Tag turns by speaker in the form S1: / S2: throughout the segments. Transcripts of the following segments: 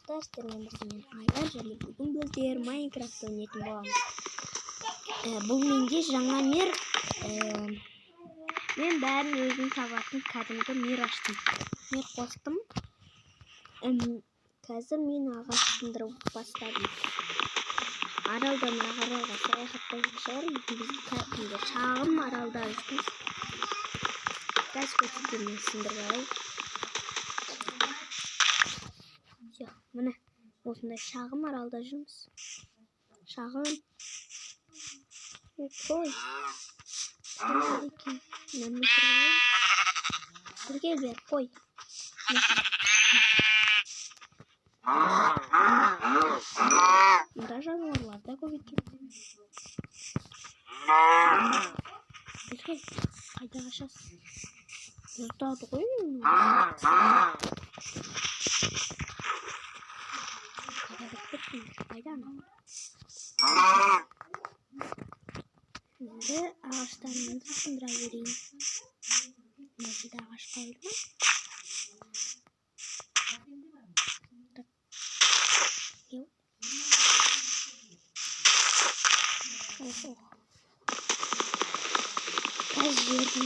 S1: arkadaşlar, sizlerle birlikte Aylar және бүгін біздер Minecraft ойнайтын боламыз. Бұл менде жаңа мир, мен бәрін өзім табатын кәдімгі мир аштым. Мир қостым. Қазір мен ағаш сындырып бастадым. Аралдан аралға саяхаттайтын шығармын. Біз кәдімгі шағын аралда жүрміз. Қазір көтектермен сындырып алайық. Міне осындай шағын аралда жүрміз. Шағын. Қой. Бірге бер, қой. Мұнда жануарлар да көп екен. Бірге, қайда қашасыз? Жұртады ғой. Қайдан? Şimdi ağaçlarımızı sındıra vereyim. Nasıl da ağaç kaldı mı? Yok. Kaç yerden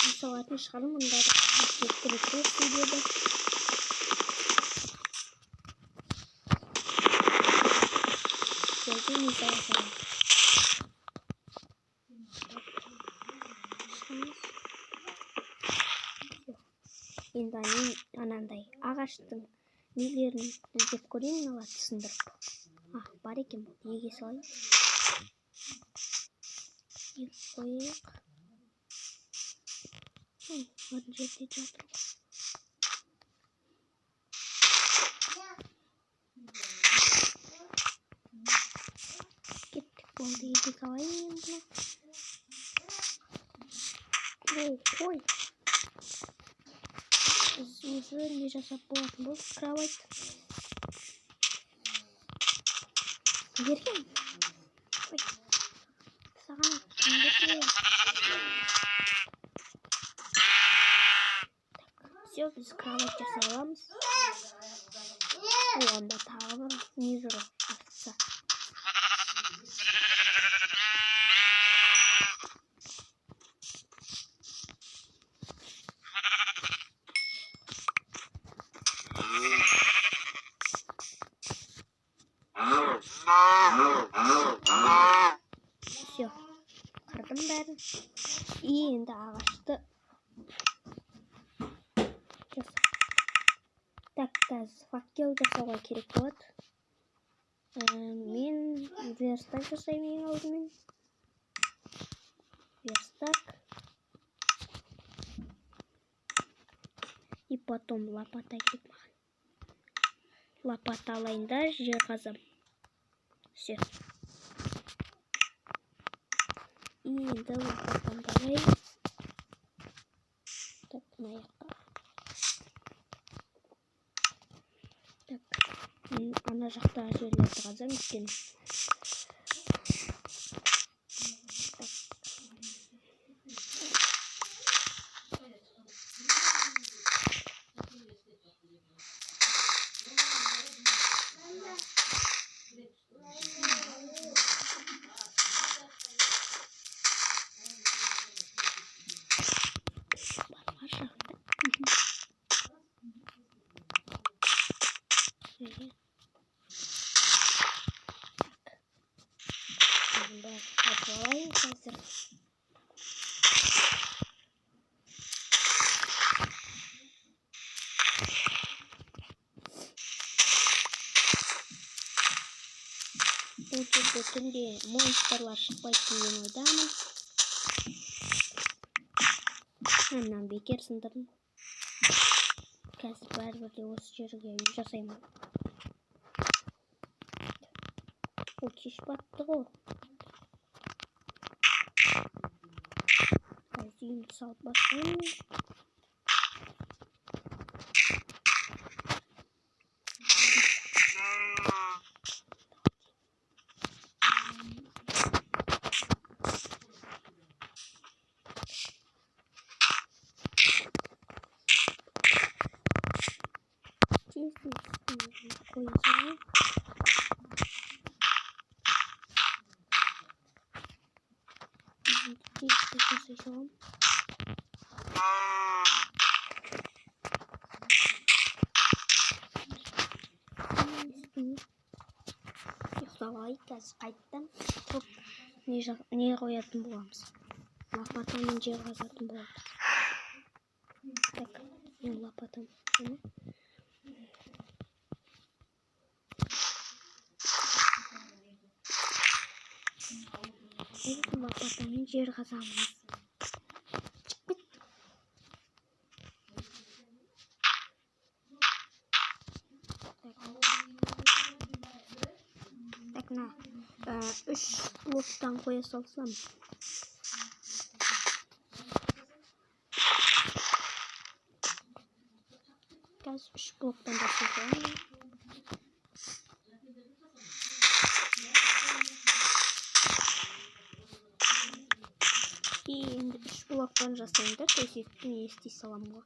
S1: inşaatını çıkalım. Bunda da getireceğiz videoda. Geldim inşaatına. Енді анандай ағаштың нелерін іздеп көрейін, алады сындырып. Бар екен бұл. Еге салайын. Егіп қойайық. Өр жерде жатыр. Кеттік болды. Еге салайын енді. Қой. Уже не жасап болатын бұл кровать. Берген. Ой. Саған берген. Все, біз кровать жасай аламыз. Онда тағы бір не жүр артықса. Все, қырдым бәрін. Енді ағашты жасап. Так, қазір факел жасауға керек болады. Мен верстак жасаймын ең алдымен. Верстак. И потом лопата керек маған. Лопата алайын да жер қазам. Все. И енді лопатам давай. Так, мына жаққа. Так, ана жақта жерлерді қазам екен. Давай қазір. Бұл жерде түнде монстрлар шықпайды деген ойдамын. Аннан бекер сындырдым. Қазір бәрібірде осы жерге үй жасаймын. Ол кеш батты ғой. Қазір үйімді салып бастаймын. Tschüss. Koyacağım. Basacağım. Давай, қайттым. Топ не қоятын боламыз. Лопатамен жер қазатын боламыз. Так, мен лопатам. Лопатамен жер қазамыз. Так, на. 3 блоктан қоя салсам. Қазір 3 блоктан жасалсам. Енді 3 блоктан жасайында төсектің ести салам ғой.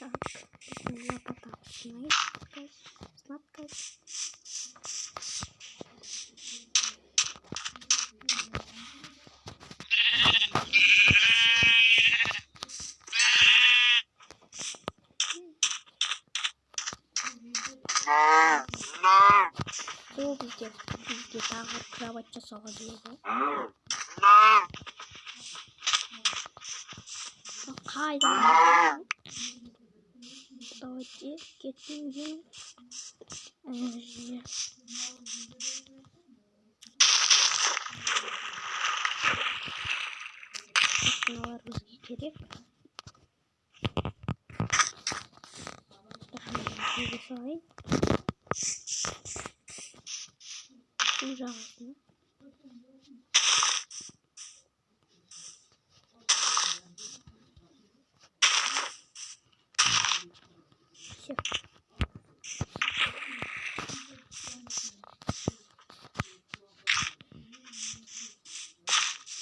S1: Так, лопата сладкая. Сол бізге тағы кровать жасауға келеді. Қайда? Давайте кетпейін. Мыналар бізге керек. Жасай. Су жағасына. Все.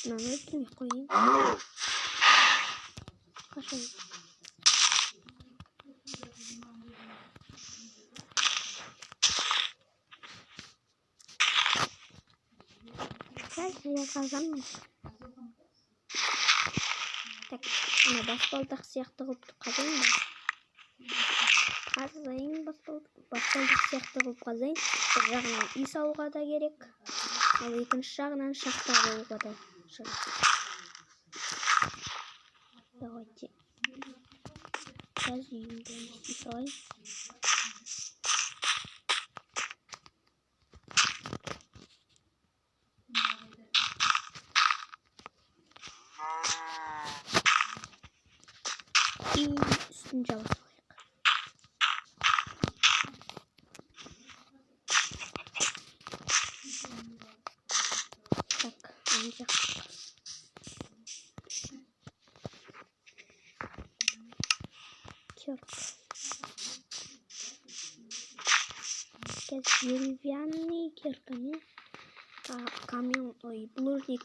S1: Мынаны өлтірмей қойын. Қашан. Я қазамын. Так, ана баспалдақ сияқты қылып қазайын ба? Қазайын баспалдақ сияқты қылып қазайын. Бір жағынан үй салуға да керек. Ал екінші жағынан шахта болуға да керек. Давайте. Қазір үйімді үй салайын. И üstünü jaba salайық. Так, ана жаққа. Кирка. Деревянный кирканы камень, ой, булыжник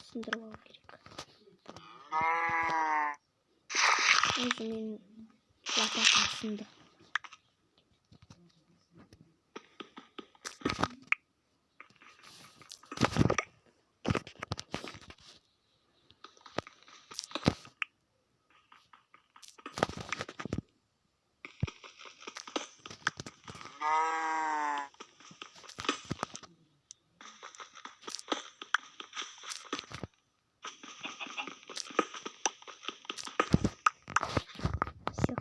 S1: сындырып алу керек. Өзі мен лопатам сынды. Все.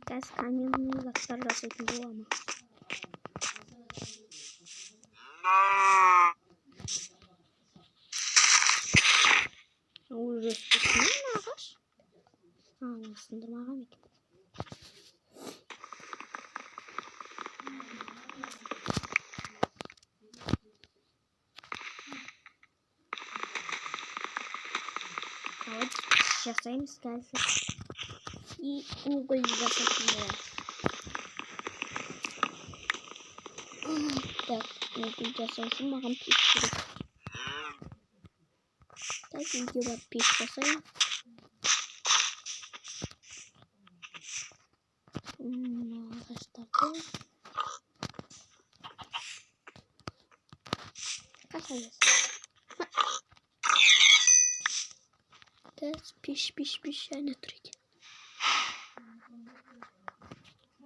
S1: Қазір каменный заттар жасайтын боламын. Уже істесін ағаш. Сындырмаған екен. Жасаймыз қазір. И уголь жасайтын боламыз. Так, уголь жасау үшін маған пеш керек. Так, үйге барып пеш жасайын. Gaz piş yani turik.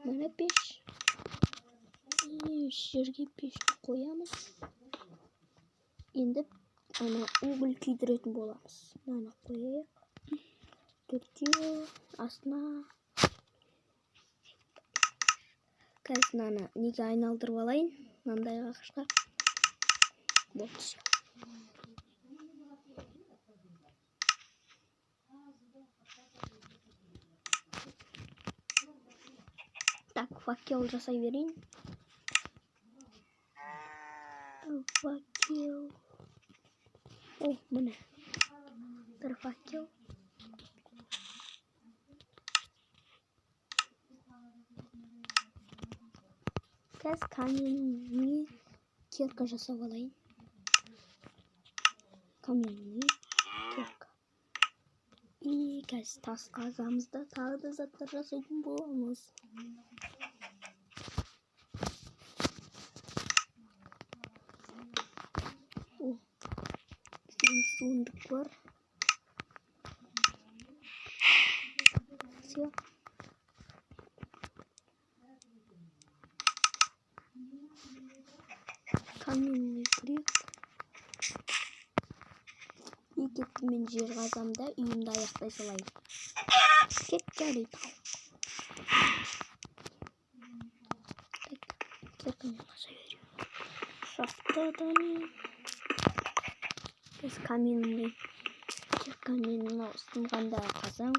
S1: Mana piş. Жерге пешті қоямыз. Енді ана уголь күйдіретін боламыз. Мынаны қояйық. Төртеу астына. Қазір мынаны неге айналдырып алайын? Мынандай ағашқа. Вот. Так, факел жасай берейін. Факел. О, міне. Бір факел. Қазір каменный кирка жасап алайын. Каменный кирка. И қазір тас қазамызда тағы да заттар жасайтын боламыз. О, суындық бар. Все. Каменный крик. И кетті мен жер қазамда үйімді аяқтай салайын. Кет жарый тау. Киркамен қаша берем. Шахтадан. Біз каменный киркамен ұсынғанда қазам.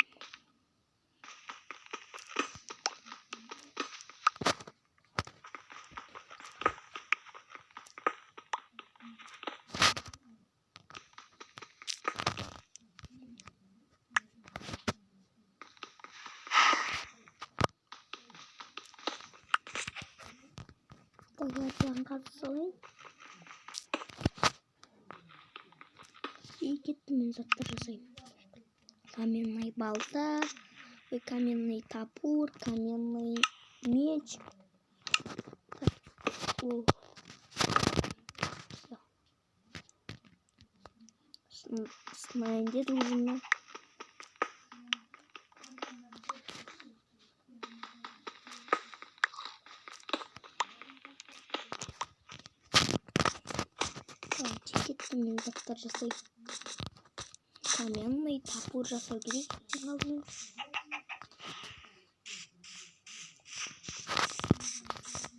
S1: Тағырдан қазы салайын. И кетті мен заттар жасайын. Каменный балта, каменный топор, каменный меч. О. Все. Снаем деді өзімнен. Кетті мен заттар жасайын. Каменный топор жасау керек.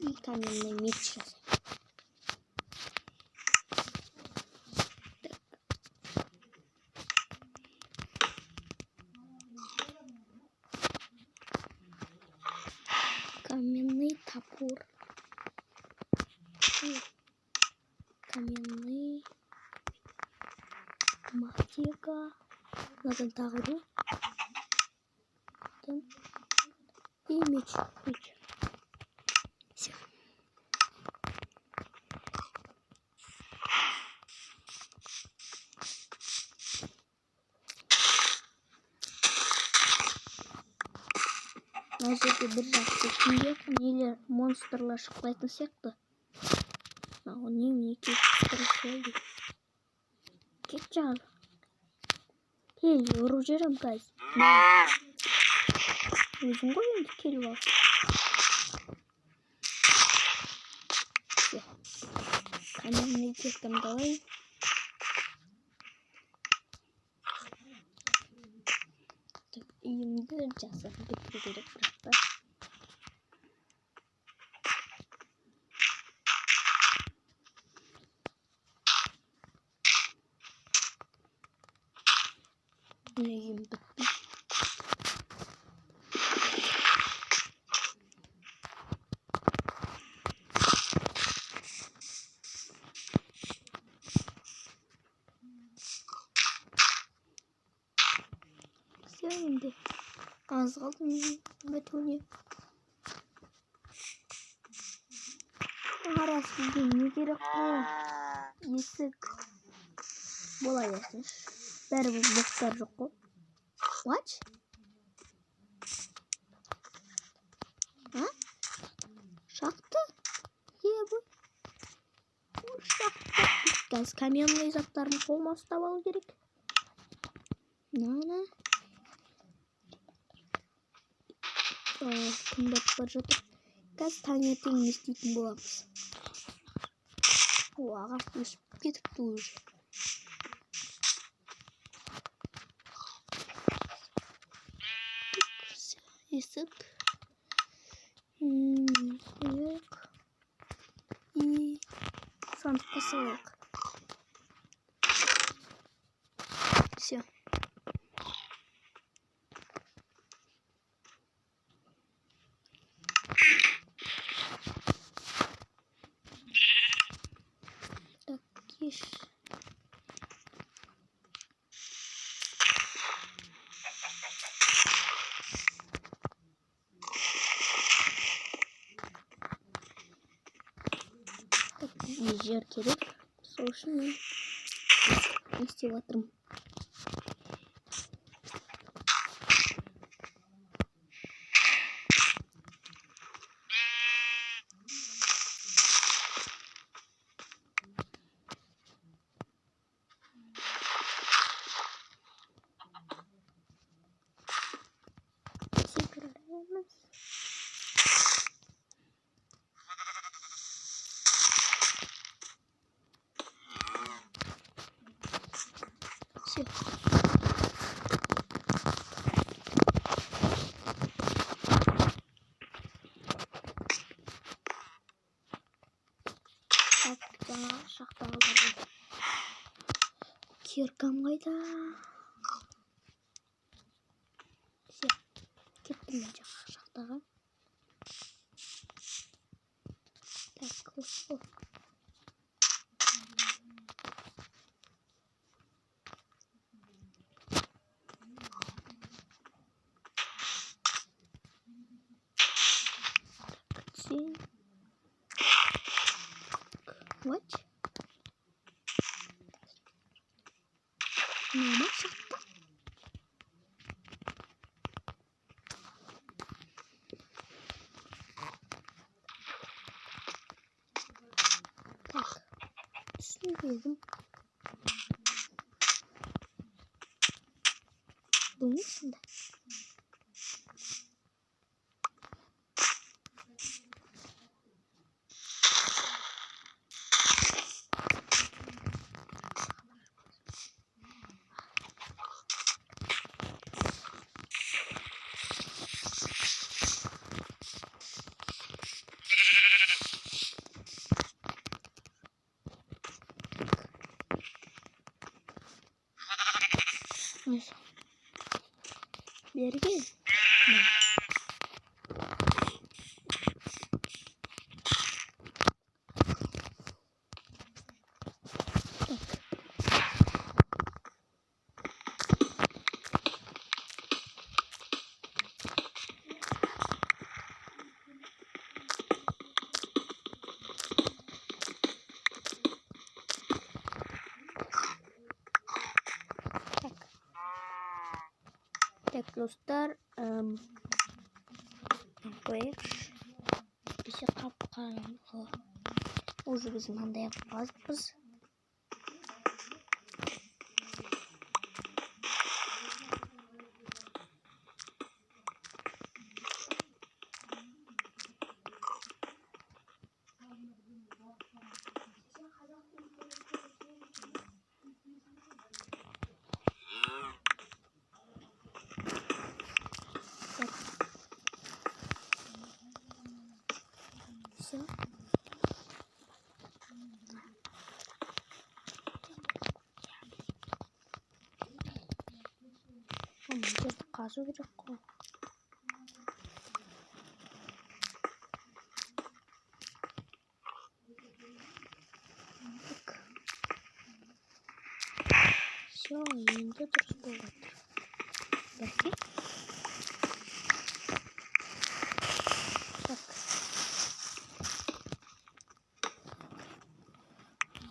S1: И каменный меч жасайын. Каменный топор. Каменный мотыга. Надо тағыру. И меч. Все. Мына жерде бір жақсы күнде нелер монстрлар шықпайтын сияқты. Неменеге кетті? Кет жар. Ей, ұрып жерім қазір. Өзің ғой енді келіп ал. Каменный киркамды алайын. Үйімді жасап бітіру керек бірақ та. Үйім бітпей. Все енді. Az kaldı betonu. Arası ne gerek o? Yesik. Bola yesin. Beri bu boktar yok o. What? Ha? Şaktı. Ye bu. Bu şaktı. Gaz kamyonlu zаттарын қолыма ұстап алу керек. Нана. Күн батып бара жатыр. Қазір таңертең не істейтін боламыз. Ағаш өсіп кетіпті уже. Есік. Қояйық. И сандыққа салайық. Все. Так, ешь. Жер керек. Сол үшін мен не істеп жатырмын. Секіреміз. Все. Так, жаңағы шақтағы барған. Киркам қайда? Все. Кеттім мен жаңағы шақтаға. Так, осы. What? Мама шақта. Так, түсінбедім. Бұл не сонда? Neyse. Beri gel. Так, достар, қояйық. Бесе қап-қараңғы. Уже біз мынандай азбыз. Все. Жерді қазу керек қой. Все, енді дұрыс болып жатыр. Бәке. Так.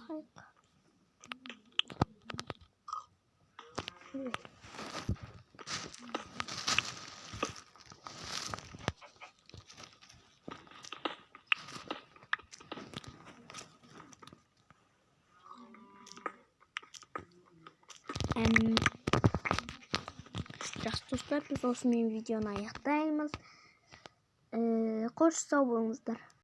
S1: Хайк. Жақсы достар, біз осымен видеоны аяқтаймыз. Қош сау болыңыздар.